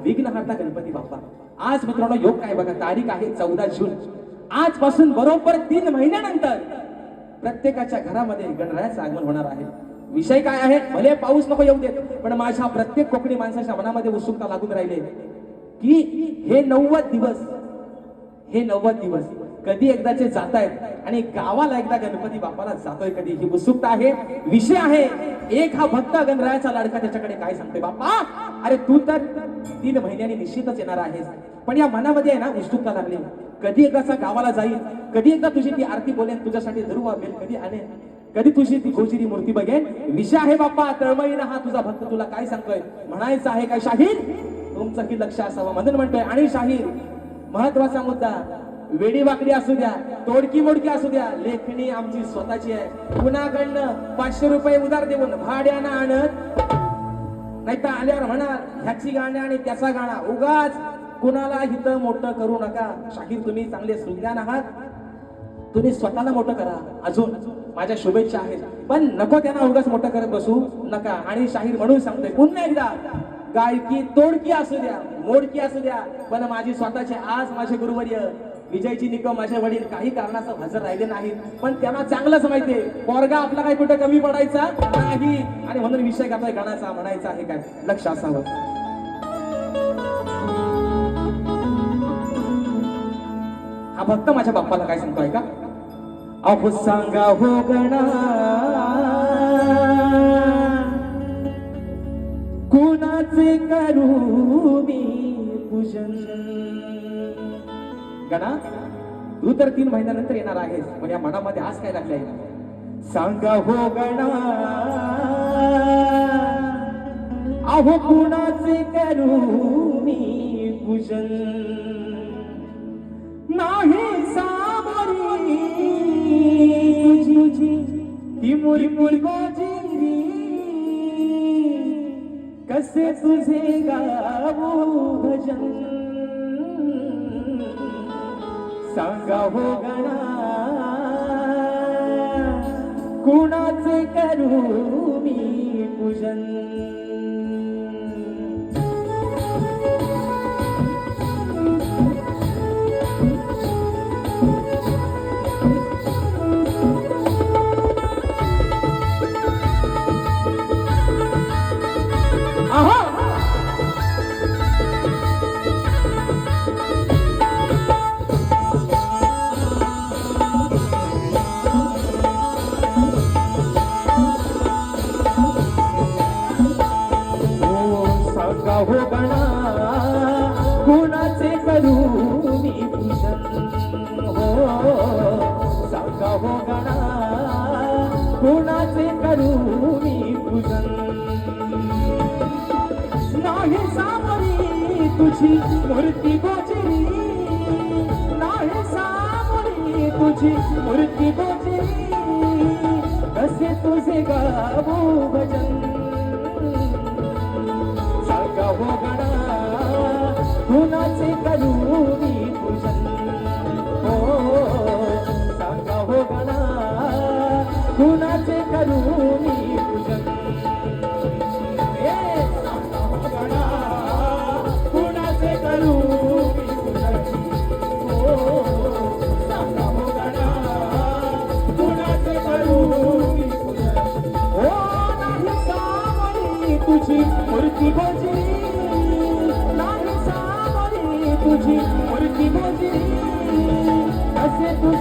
विघ्नहर्ता गणपती बाप्पा. आज मित्रांनो योग काय बघा, तारीख आहे 14 जून. आजपासून बरोबर 3 महिन्यानंतर प्रत्येकाच्या घरामध्ये गणरायाचं आगमन होणार आहे. विषय काय आहे, भले पाऊस नको येऊ देत, पण माझ्या प्रत्येक कोकणी माणसाच्या मनामध्ये उत्सुकता लागून राहिले की हे 90 दिवस कधी एकदाचे जात आहेत आणि गावाला एकदा गणपती बाप्पाला जातोय कधी, ही उत्सुकता आहे. विषय आहे, एक हा भक्त गणरायाचा लाडका त्याच्याकडे काय सांगते, बाप्पा अरे तू तर 3 महिन्यांनी निश्चितच येणार आहेस, पण या मनामध्ये आहे ना उत्सुकता लागली, कधी एकदाचा गावाला जाईल, कधी एकदा तुझी ती आरती बोलेन, तुझ्यासाठी धरू वापेल, कधी आणेन, कधी तुझी ती गोचिरी मूर्ती बघेन. विषय आहे बाप्पा, तळमळीनं हा तुझा भक्त तुला काय सांगतोय, म्हणायचं आहे काय शाहीर, तुमचं की लक्ष असावं मदन म्हणतोय. आणि शाहीर महत्वाचा मुद्दा, वेडी वाकडी असू द्या, तोडकी मोडकी असू द्या, लेखणी आमची स्वतःची आहे. कुणाकडनं 500 रुपये उधार देऊन भाड्यानं आणत नाही तर आल्यावर म्हणा ह्याची गाणं आणि त्याचा गाणा, उगाच कुणाला हितं मोठं करू नका. शाहीर तुम्ही चांगले सुज्ञान आहात, तुम्ही स्वतःला मोठं करा, अजून माझ्या शुभेच्छा आहेत, पण नको त्यांना उगाच मोठं करत बसू नका. आणि शाहीर म्हणून सांगतोय पुन्हा एकदा, गायकी तोडकी असू द्या, मोडकी असू द्या, पण माझी स्वतःची. आज माझे गुरुवर्य विजयजी निकम माझे वडील काही कारणास्तव हजर राहिले नाहीत, पण त्यांना चांगलंच माहितीये पोरगा आपला काही कुठे कमी पडायचा नाही, आणि म्हणून विषय घातलाय गाण्याचा, म्हणायचा आहे काय, लक्ष असावं. हा भक्त माझ्या बाप्पाला काय सांगतोय का, अहो सांगा हो गणा कुणाचे करू मी पूजन. गणा तू तर 3 महिन्यानंतर येणार आहेस, पण या मनामध्ये आज काय लागलाय, सांगा हो गणा अहो कुणाचे करू मी पूजन. नाही सामोरी तुझी ती मुरमुर गोजिरी, कसे तुझे गावो भजन. सांगा हो गणा कुणाचे करू मी पूजन. हो गणा कुणाचे करू मी पूजन. हो सांगा हो गणा कुणाचे करू मी पूजन. नाही सामोरी तुझी मूर्ती गोचिरी, नाही सामोरी तुझी मूर्ती गोचिरी, कसे तुझे गावो भजन. हो गणा कुणाचे करू मी पूजन. हो सांगा हो गणा कुणाचे करू मी पूजन. सांगा हो गणा कुणाचे करू मी पूजन. हो सांगा हो गणा कुणाचे करू मी पूजन. हो नाही सामोरी तुझी मूर्ती गोचिरी, तुझी मूर्ती गोचिरी, कसे तुझे